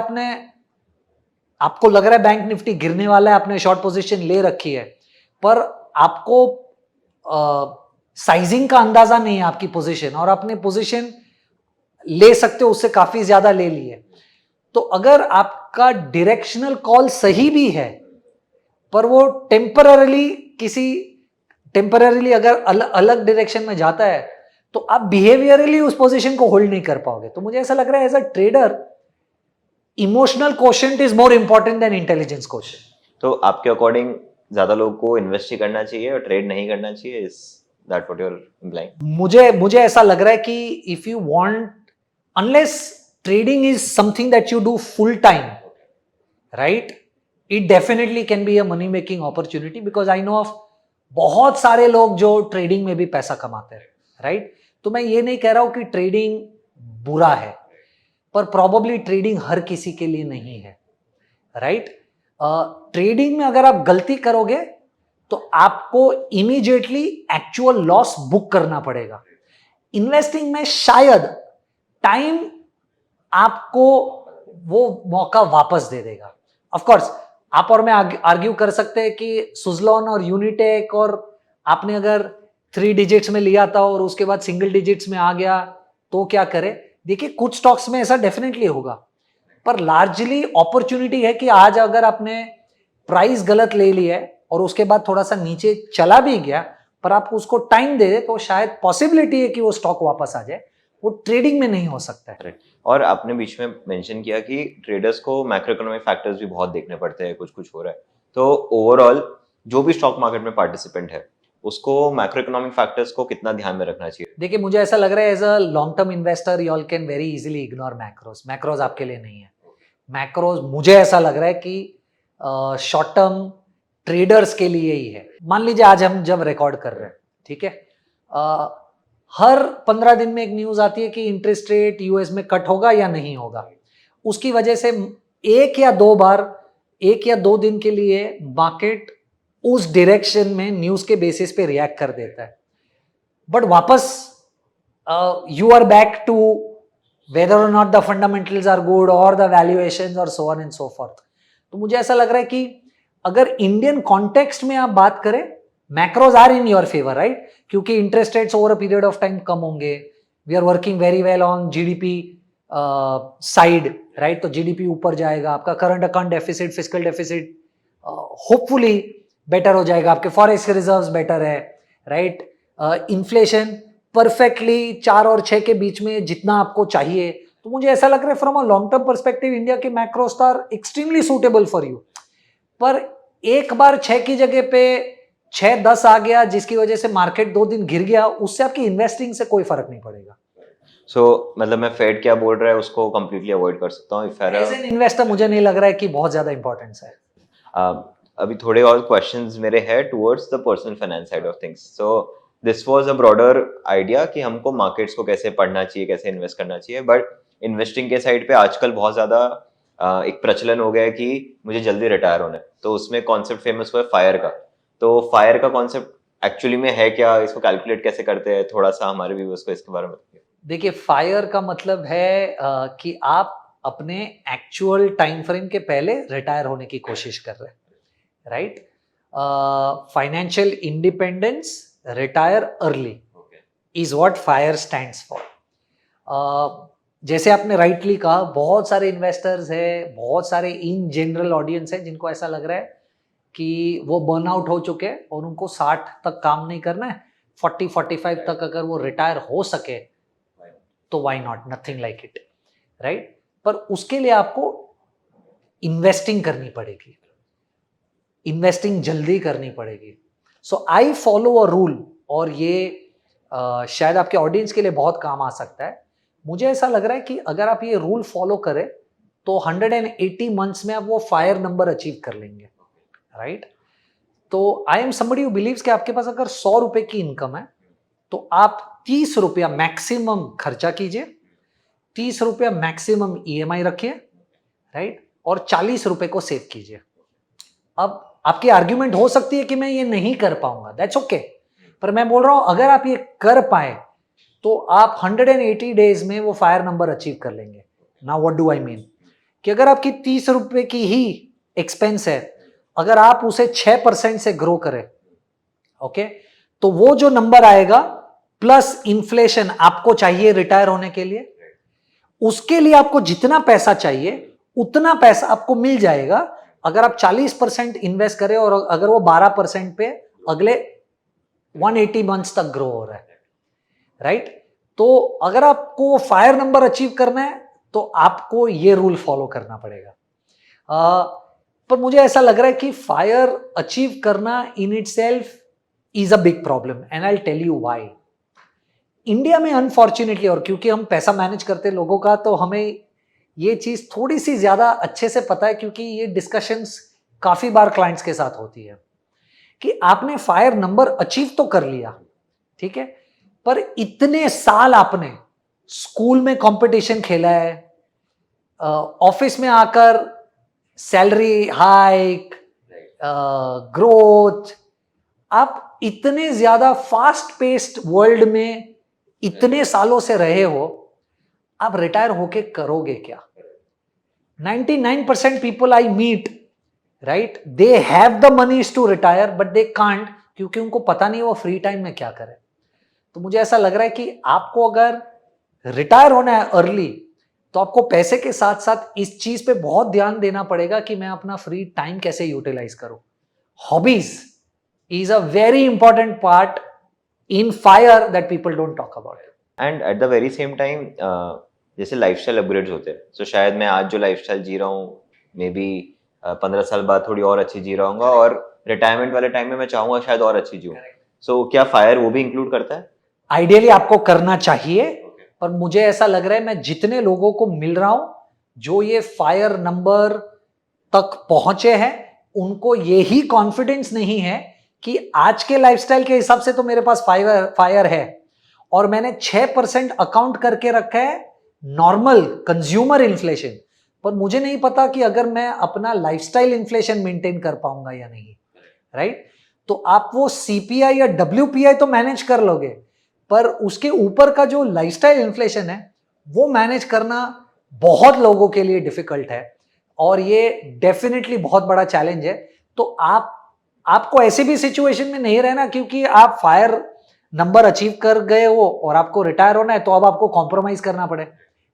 आपको लग रहा है बैंक निफ्टी गिरने वाला है, आपने शॉर्ट पोजीशन ले रखी है, पर आपको साइजिंग का अंदाजा नहीं है आपकी पोजीशन, और आपने पोजीशन ले सकते हो उससे काफी ज्यादा ले लिए, तो अगर आपका डायरेक्शनल कॉल सही भी है पर वो टेम्पररीली अगर अलग डायरेक्शन में जाता है तो आप बिहेवियरली उस पोजीशन को होल्ड नहीं कर पाओगे. तो मुझे ऐसा लग रहा है as a trader emotional quotient is more important than intelligence quotient. तो आपके अकॉर्डिंग ज्यादा लोगों को इन्वेस्ट ही करना चाहिए और ट्रेड नहीं करना चाहिए? Is that what you are implying? मुझे ऐसा लग रहा है कि if you want, unless trading is something that you do full time, right, it definitely can be a money making opportunity, because I know of बहुत सारे लोग जो ट्रेडिंग में भी पैसा कमाते हैं, राइट? तो मैं ये नहीं कह रहा हूं कि ट्रेडिंग बुरा है, पर प्रॉबेबली ट्रेडिंग हर किसी के लिए नहीं है, राइट? ट्रेडिंग में अगर आप गलती करोगे तो आपको इमीडिएटली एक्चुअल लॉस बुक करना पड़ेगा. इन्वेस्टिंग में शायद टाइम आपको वो मौका वापस दे देगा. ऑफ कोर्स आप और मैं आर्ग्यू कर सकते हैं कि सुजलॉन और यूनिटेक, और आपने अगर 3 डिजिट्स में लिया था और उसके बाद सिंगल डिजिट्स में आ गया तो क्या करे. देखिए कुछ स्टॉक्स में ऐसा डेफिनेटली होगा, पर लार्जली अपॉर्चुनिटी है कि आज अगर आपने प्राइस गलत ले लिया है और उसके बाद थोड़ा सा नीचे चला भी गया, पर आप उसको टाइम दे दे तो शायद पॉसिबिलिटी है कि वो स्टॉक वापस आ जाए. वो ट्रेडिंग में नहीं हो सकता है. और आपने बीच में मेंशन किया कि ट्रेडर्स को मैक्रो इकोनॉमिक फैक्टर्स भी बहुत देखने पड़ते हैं, कुछ हो रहा है. तो ओवरऑल जो भी स्टॉक मार्केट में पार्टिसिपेंट है उसको मैक्रो इकोनॉमिक फैक्टर्स को कितना ध्यान में रखना चाहिए? देखिए मुझे ऐसा लग रहा है as a long term investor you all can very easily ignore macros आपके लिए नहीं है. मैक्रोज मुझे ऐसा लग रहा है कि शॉर्ट टर्म ट्रेडर्स के लिए ही है. मान लीजिए आज हम जब रिकॉर्ड कर रहे हैं, ठीक है, हर 15 दिन में एक न्यूज आती है कि इंटरेस्ट रेट यूएस में कट होगा या नहीं होगा. उसकी वजह से एक या दो दिन के लिए मार्केट उस डायरेक्शन में न्यूज के बेसिस पे रिएक्ट कर देता है, बट वापस you are back to whether or not the fundamentals are good or the valuations और so on and so forth. तो मुझे ऐसा लग रहा है कि अगर इंडियन कॉन्टेक्स्ट में आप बात करें, macros are in your favour, right? क्योंकि interest rates over a period of time कम होंगे. We are working very well on GDP side, right? तो जीडीपी ऊपर जाएगा, आपका current account deficit, fiscal deficit hopefully better हो जाएगा, आपके फॉरेक्स रिजर्व्स बेटर है, राइट? इन्फ्लेशन परफेक्टली 4 और 6 के बीच में जितना आपको चाहिए. तो मुझे ऐसा लग रहा है from a long term perspective India के macros are extremely suitable for you. पर एक बार 6 की जगह पे 6-10 आ गया जिसकी वजह से मार्केट 2 दिन गिर गया, उससे आपकी इन्वेस्टिंग से कोई फर्क नहीं पड़ेगा। मतलब मैं फेड क्या बोल रहा है उसको कंप्लीटली अवॉइड कर सकता हूँ एज एन इन्वेस्टर मुझे नहीं लग रहा है कि बहुत ज्यादा इंपॉर्टेंस है। अभी थोड़े और क्वेश्चंस मेरे हैं towards the personal finance side of things. So this was a broader idea कि हमको मार्केट्स को कैसे पढ़ना चाहिए, कैसे इन्वेस्ट करना चाहिए, बट इन्वेस्टिंग के साइड पे आजकल बहुत ज्यादा एक प्रचलन हो गया है कि मुझे जल्दी रिटायर होना है, तो उसमें कॉन्सेप्ट फेमस हुआ है फायर का। तो फायर का कॉन्सेप्ट एक्चुअली में है क्या, इसको कैलकुलेट कैसे करते हैं, थोड़ा सा हमारे व्यूअर्स को इसके बारे में बताइए। देखिए, फायर का मतलब है कि आप अपने एक्चुअल टाइम फ्रेम के पहले रिटायर होने की कोशिश कर रहे हैं, right? Financial independence, retire early is what fire stands for. जैसे आपने राइटली कहा, बहुत सारे इन्वेस्टर्स है, बहुत सारे इन जनरल ऑडियंस है जिनको ऐसा लग रहा है कि वो बर्न आउट हो चुके हैं और उनको 60 तक काम नहीं करना है, 40-45 तक अगर वो रिटायर हो सके तो why not, nothing like it, right? पर उसके लिए आपको इन्वेस्टिंग करनी पड़ेगी, इन्वेस्टिंग जल्दी करनी पड़ेगी। सो आई फॉलो अ रूल, और ये शायद आपके ऑडियंस के लिए बहुत काम आ सकता है। मुझे ऐसा लग रहा है कि अगर आप ये रूल फॉलो करें तो 180 मंथ्स में आप वो फायर नंबर अचीव कर लेंगे, राइट? तो I am somebody who beliefs कि आपके पास अगर 100 रुपए की इनकम है तो आप 30 रुपया मैक्सिमम खर्चा कीजिए, 30 रुपया मैक्सिमम ईएमआई रखिए, राइट? और 40 रुपए को सेव कीजिए। अब आपकी आर्ग्यूमेंट हो सकती है कि मैं ये नहीं कर पाऊंगा, दैट्स ओके, पर मैं बोल रहा हूं अगर आप ये कर पाए तो आप 180 डेज में वो फायर नंबर अचीव कर लेंगे। Now what do I mean, कि अगर आपकी 30 रुपए की ही एक्सपेंस है, अगर आप उसे 6% से ग्रो करें, ओके, तो वो जो नंबर आएगा प्लस इन्फ्लेशन आपको चाहिए रिटायर होने के लिए, उसके लिए आपको जितना पैसा चाहिए उतना पैसा आपको मिल जाएगा अगर आप 40% इन्वेस्ट करें और अगर वो 12% पे अगले 180 मंथ्स तक ग्रो हो रहा है, राइट? तो अगर आपको फायर नंबर अचीव करना है तो आपको ये रूल फॉलो करना पड़ेगा। पर मुझे ऐसा लग रहा है कि फायर अचीव करना in itself is a big problem, and I tell you why. India में अनफॉर्चुनेटली, और क्योंकि हम पैसा मैनेज करते हैं लोगों का, तो हमें ये चीज थोड़ी सी ज्यादा अच्छे से पता है, क्योंकि ये डिस्कशंस काफी बार क्लाइंट्स के साथ होती है कि आपने फायर नंबर अचीव तो कर लिया, ठीक है, पर इतने साल आपने स्कूल में कंपटीशन खेला है, ऑफिस में आकर सैलरी हाइक, ग्रोथ, आप इतने ज्यादा फास्ट पेस्ड वर्ल्ड में इतने सालों से रहे हो, आप रिटायर होके करोगे क्या? 99% people I meet, right, they have the moneys to retire but they can't, क्योंकि उनको पता नहीं वो फ्री टाइम में क्या करें। तो मुझे ऐसा लग रहा है कि आपको अगर रिटायर होना है अर्ली तो आपको पैसे के साथ साथ इस चीज पे बहुत ध्यान देना पड़ेगा कि मैं अपना फ्री टाइम कैसे यूटिलाइज करूं। Hobbies is a very important part in fire that people don't talk about. And eight the very same time जैसे लाइफस्टाइल अपग्रेड्स होते हैं, सो शायद मैं आज जो लाइफस्टाइल जी रहा हूँ मे बी 15 साल बाद थोड़ी और अच्छी जी रहा हूँ, और रिटायरमेंट वाले टाइम में मैं चाहूंगा शायद और अच्छी जीऊँ। सो क्या फायर वो भी इंक्लूड करता है? आइडियली आपको करना चाहिए, पर मुझे ऐसा लग रहा है मैं जितने लोगों को मिल रहा हूं जो ये फायर नंबर तक पहुंचे हैं, उनको यही कॉन्फिडेंस नहीं है कि आज के लाइफस्टाइल के हिसाब से तो मेरे पास फायर है और मैंने 6% अकाउंट करके रखा है नॉर्मल कंज्यूमर इन्फ्लेशन, पर मुझे नहीं पता कि अगर मैं अपना लाइफस्टाइल इन्फ्लेशन मेंटेन कर पाऊंगा या नहीं, राइट? तो आप वो सीपीआई या डब्ल्यूपीआई तो मैनेज कर लोगे, पर उसके ऊपर का जो लाइफस्टाइल इन्फ्लेशन है वो मैनेज करना बहुत लोगों के लिए डिफिकल्ट है, और ये डेफिनेटली बहुत बड़ा चैलेंज है। तो आपको ऐसी भी सिचुएशन में नहीं रहना क्योंकि आप फायर नंबर अचीव कर गए हो और आपको रिटायर होना है तो अब आपको कॉम्प्रोमाइज करना पड़े,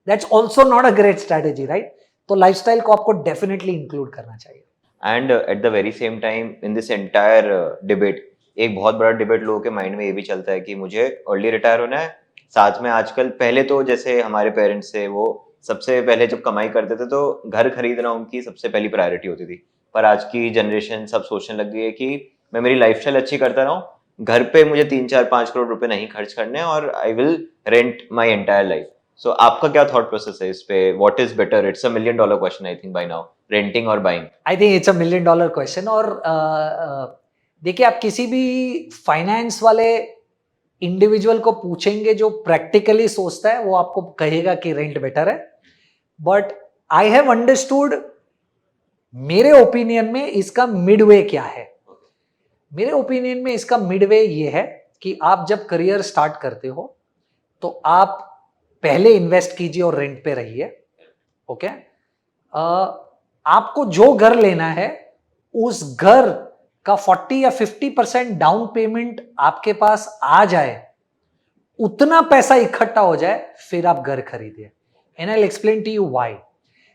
that's also not a great strategy, right? तो लाइफस्टाइल को आपको डेफिनेटली इंक्लूड करना चाहिए। And eight the very same time in this entire debate, एक बहुत बड़ा डिबेट लोगों के माइंड में ये भी चलता है कि मुझे अर्ली रिटायर होना है, साथ में आजकल पहले तो जैसे हमारे पेरेंट्स थे वो सबसे पहले जब कमाई करते थे तो घर खरीदना उनकी सबसे पहली प्रायोरिटी होती थी, पर आज की जनरेशन सब सोचने लग गई है कि मैं मेरी लाइफस्टाइल अच्छी करता रहूं, घर पे मुझे 3-4-5 करोड़ रुपए नहीं खर्च करने, और I will rent my entire life. So आपका क्या थॉट प्रोसेस है इस पे? What is better? It's a $1 million question I think by now, renting or buying. I think it's $1 million question. और देखिए, आप किसी भी फाइनेंस वाले इंडिविजुअल को पूछेंगे जो प्रैक्टिकली सोचता है, वो आपको कहेगा कि रेंट बेटर है. बट आई हैव अंडरस्टूड, मेरे ओपिनियन में इसका मिडवे क्या है. मेरे ओपिनियन में इसका मिडवे ये है कि आप जब करियर स्टार्ट करते हो तो आप पहले इन्वेस्ट कीजिए और रेंट पे रहिए. ओके, आपको जो घर लेना है उस घर का 40 या 50% डाउन पेमेंट आपके पास आ जाए, उतना पैसा इकट्ठा हो जाए, फिर आप घर खरीदिए. And I will explain to you why.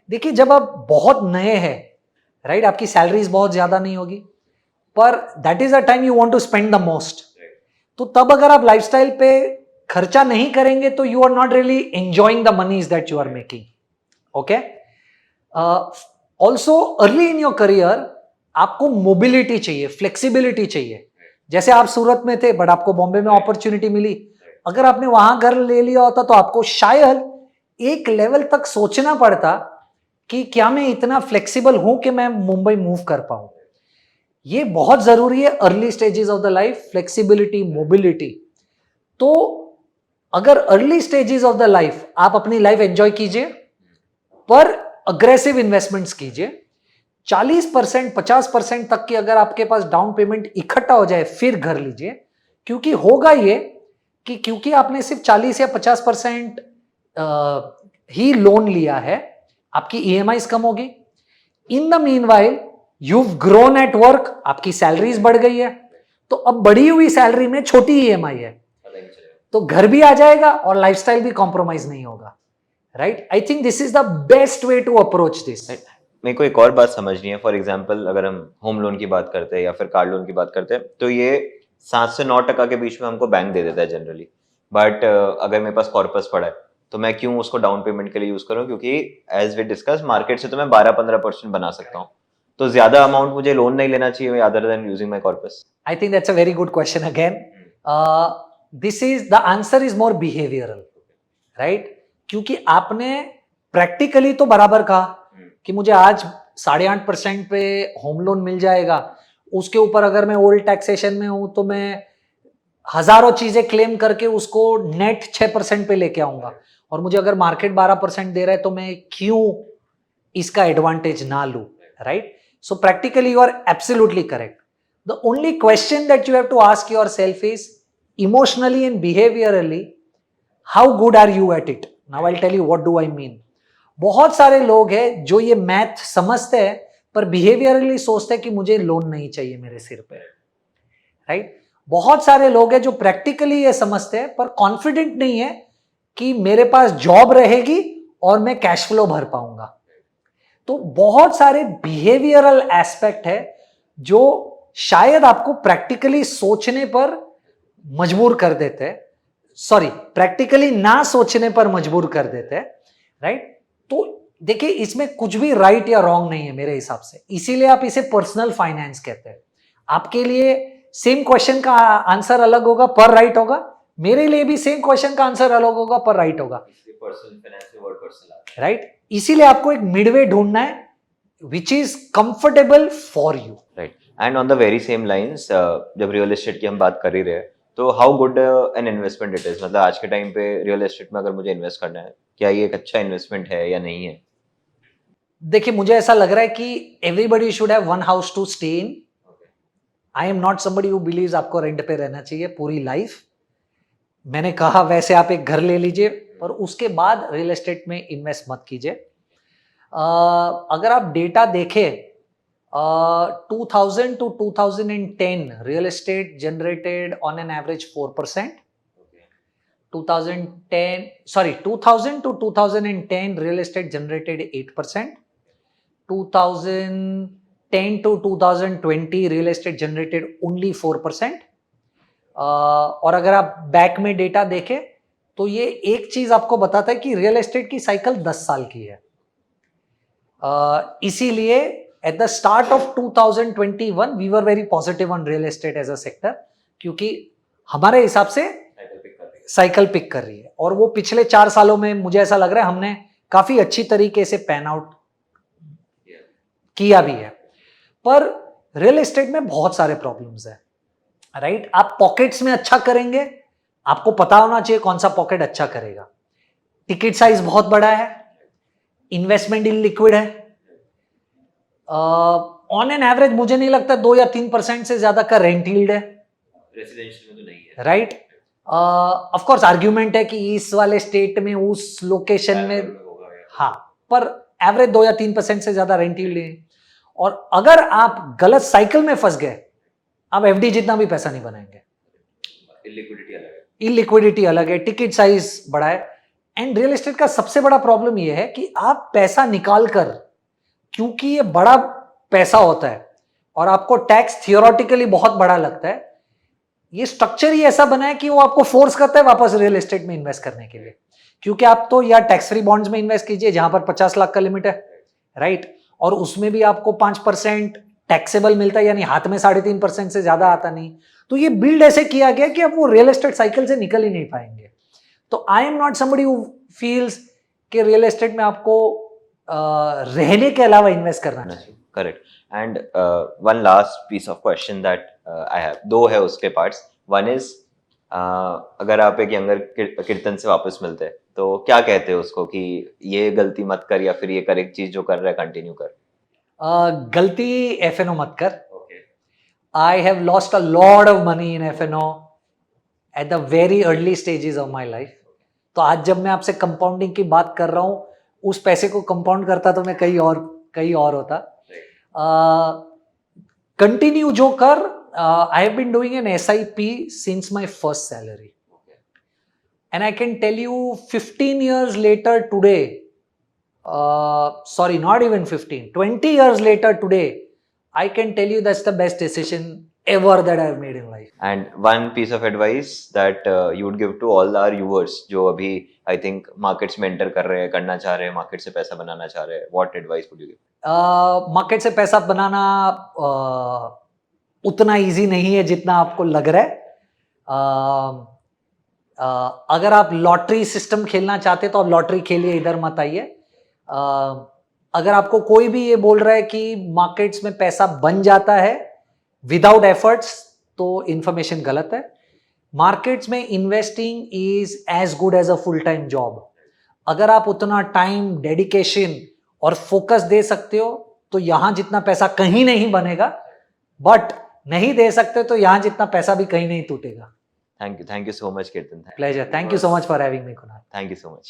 देखिए, जब आप बहुत नए हैं, राइट, आपकी सैलरीज बहुत ज्यादा नहीं होगी, पर that is a time you want to spend the most. तो तब अगर आप लाइफस्टाइल पे खर्चा नहीं करेंगे तो you are not really enjoying the moneys that you are making. Okay, also early in your career आपको मोबिलिटी चाहिए, फ्लेक्सिबिलिटी चाहिए. जैसे आप सूरत में थे बट आपको बॉम्बे में अपॉर्चुनिटी मिली. अगर आपने वहां घर ले लिया होता तो आपको शायद एक लेवल तक सोचना पड़ता कि क्या मैं इतना फ्लेक्सिबल हूं कि मैं मुंबई मूव कर पाऊं. ये बहुत जरूरी है early stages of the life, flexibility, mobility. तो अगर early stages of the life आप अपनी लाइफ एंजॉय कीजिए, पर अग्रेसिव इन्वेस्टमेंट्स कीजिए. 40% 50% तक की अगर आपके पास डाउन पेमेंट इकट्ठा हो जाए फिर घर लीजिए. क्योंकि होगा ये कि क्योंकि आपने सिर्फ 40 या 50% ही लोन लिया है, आपकी ईएमआईज कम होगी. In the meanwhile you've grown at work, आपकी सैलरीज बढ़ गई है, तो अब बढ़ी हुई सैलरी में छोटी ईएमआई है, तो घर भी आ जाएगा और लाइफस्टाइल भी कॉम्प्रोमाइज नहीं होगा. Right, I think this is the best way to approach this. मेरे को एक और बात समझनी है. फॉर एग्जाम्पल, अगर हम होम लोन की बात करते हैं या फिर कार लोन की बात करते हैं, तो ये 7 से 9% के बीच में हमको बैंक दे देता है जनरली. बट अगर मेरे पास कॉर्पस पड़ा है तो मैं क्यों उसको डाउन पेमेंट के लिए यूज करूं? क्योंकि एज वी डिस्कस, मार्केट से तो मैं 12-15% बना सकता हूँ. तो ज्यादा अमाउंट मुझे लोन नहीं लेना चाहिए other than using my corpus. I think that's a very good question again. This is the answer is more behavioural, right. क्योंकि आपने प्रैक्टिकली तो बराबर कहा कि मुझे आज 8.5% पे होम लोन मिल जाएगा, उसके ऊपर अगर मैं ओल्ड टैक्सेशन में हूं तो मैं हजारों चीजें क्लेम करके उसको नेट 6% पे लेके आऊंगा, और मुझे अगर मार्केट 12% दे रहा है तो मैं क्यों इसका एडवांटेज ना लूं. Right, so practically you are absolutely correct. The only question that you have to ask yourself is, emotionally and behaviorally, how good are you at it? Now I'll tell you what do I mean. बहुत सारे लोग हैं जो ये मैथ समझते हैं पर बिहेवियरली सोचते हैं कि मुझे लोन नहीं चाहिए मेरे सिर पे. राइट, बहुत सारे लोग हैं जो प्रैक्टिकली ये समझते हैं पर कॉन्फिडेंट नहीं है कि मेरे पास जॉब रहेगी और मैं कैश फ्लो भर पाऊंगा. तो बहुत सारे बिहेवियरल एस्पेक्ट है जो शायद आपको प्रैक्टिकली सोचने पर मजबूर कर देते हैं, सॉरी, प्रैक्टिकली ना सोचने पर मजबूर कर देते हैं. राइट, तो देखिए, इसमें कुछ भी राइट या रॉन्ग नहीं है मेरे हिसाब से. इसीलिए आप इसे पर्सनल फाइनेंस कहते हैं. आपके लिए सेम क्वेश्चन का आंसर अलग होगा पर राइट होगा, मेरे लिए भी सेम क्वेश्चन का आंसर अलग होगा पर राइट होगा. राइट, इसीलिए आपको एक मिडवे ढूंढना है which is comfortable for you. Right, and on the very same lines, जब रियल एस्टेट की हम बात कर ही रहे हैं, तो how good an investment it is? मतलब आज के टाइम पे रियल एस्टेट में अगर मुझे इन्वेस्ट करना है, क्या ये एक अच्छा इन्वेस्टमेंट है या नहीं है? देखिए, मुझे ऐसा लग रहा है कि everybody should have one house to stay in. I am not somebody who believes आपको रेंट पे रहना चाहिए पूरी लाइफ. मैंने कहा वैसे आप एक घर ले लीजिए पर उसके बाद रियल एस्टेट में इन्वेस्ट मत कीजिए. अगर आप डेटा देखें, 2000 to 2010 real estate generated on an average 4%. 2000 to 2010 real estate generated 8%. 2010 to 2020 real estate generated only 4%. और अगर आप बैक में डेटा देखें तो ये एक चीज आपको बताता है कि रियल एस्टेट की साइकिल 10 साल की है. इसीलिए at the start of 2021 we were very positive on real estate as a sector, क्योंकि हमारे हिसाब से साइकिल पिक कर रही है, और वो पिछले 4 सालों में मुझे ऐसा लग रहा है हमने काफी अच्छी तरीके से पैन आउट किया भी है। पर रियल एस्टेट में बहुत सारे प्रॉब्लम्स है, राइट? आप पॉकेट्स में अच्छा करेंगे, आपको पता होना चाहिए कौन सा पॉकेट अच्छा करेगा। टिकट साइज बहुत बड़ा है, इन्वेस्टमेंट इन लिक्विड है, ऑन एन एवरेज मुझे नहीं लगता 2 या 3% से ज्यादा का रेंट यील्ड है, रेसिडेंशियल में तो नहीं है, राइट? ऑफ कोर्स आर्ग्यूमेंट है कि इस वाले स्टेट में उस लोकेशन में, हाँ, पर एवरेज 2 या 3% से ज्यादा रेंट यील्ड है। और अगर आप गलत साइकिल में फंस गए, आप एफडी जितना भी पैसा नहीं बनाएंगे। इलिक्विडिटी अलग है, टिकट साइज बड़ा है। एंड रियल एस्टेट का सबसे बड़ा प्रॉब्लम यह है कि आप पैसा निकाल कर, क्योंकि ये बड़ा पैसा होता है और आपको टैक्स थियोरेटिकली बहुत बड़ा लगता है, ये स्ट्रक्चर ही ऐसा बना है कि वो आपको फोर्स करता है वापस रियल एस्टेट में इन्वेस्ट करने के लिए। क्योंकि आप तो या टैक्स फ्री बॉन्ड्स में इन्वेस्ट कीजिए जहां पर 50 लाख का लिमिट है, राइट? और उसमें भी आपको 5% टैक्सेबल मिलता है, यानी हाथ में 3.5% से ज्यादा आता नहीं। तो ये बिल्ड ऐसे किया गया कि आप वो रियल एस्टेट साइकिल से निकल ही नहीं पाएंगे। तो I am not somebody who feels कि रियल एस्टेट में आपको रहने के अलावा इन्वेस्ट करना चाहिए। Correct. And one last piece of question that I have, दो है उसके पार्ट्स। वन इज, अगर आप एक यंगर कीर्तन से वापस मिलते हैं तो क्या कहते हो उसको कि ये गलती मत कर, या फिर ये करेक्ट चीज जो कर रहा है कंटिन्यू कर? गलती एफएनओ मत कर। I have lost a lot of money in F and O at the very early stages of my life. तो आज जब मैं आपसे कंपाउंडिंग की बात कर रहा हूं, उस पैसे को कंपाउंड करता तो मैं कहीं और होता। कंटिन्यू जो कर। I have been doing an SIP since my first salary, and I can tell you 15 years later today, sorry, not even 15, 20 years later today, I can tell you that's the best decision ever that I've made in life. And one piece of advice that you would give to all our viewers जो अभी I think markets में enter कर रहे हैं, करना चाह रहे हैं, market से पैसा बनाना चाह रहे हैं, what advice would you give? Market से पैसा बनाना उतना इजी नहीं है जितना आपको लग रहा है। अगर आप लॉटरी सिस्टम खेलना चाहते तो आप लॉटरी खेलिए, इधर मत आइए। अगर आपको कोई भी ये बोल रहा है कि मार्केट्स में पैसा बन जाता है विदाउट एफर्ट्स, तो इंफॉर्मेशन गलत है। मार्केट्स में investing is as good as a full time job. अगर आप उतना टाइम, डेडिकेशन और फोकस दे सकते हो तो यहां जितना पैसा कहीं नहीं बनेगा, बट नहीं दे सकते तो यहां जितना पैसा भी कहीं नहीं टूटेगा। Thank you so much, Kirtan. Pleasure. Thank you so much for having me, Kunal. Thank you so much.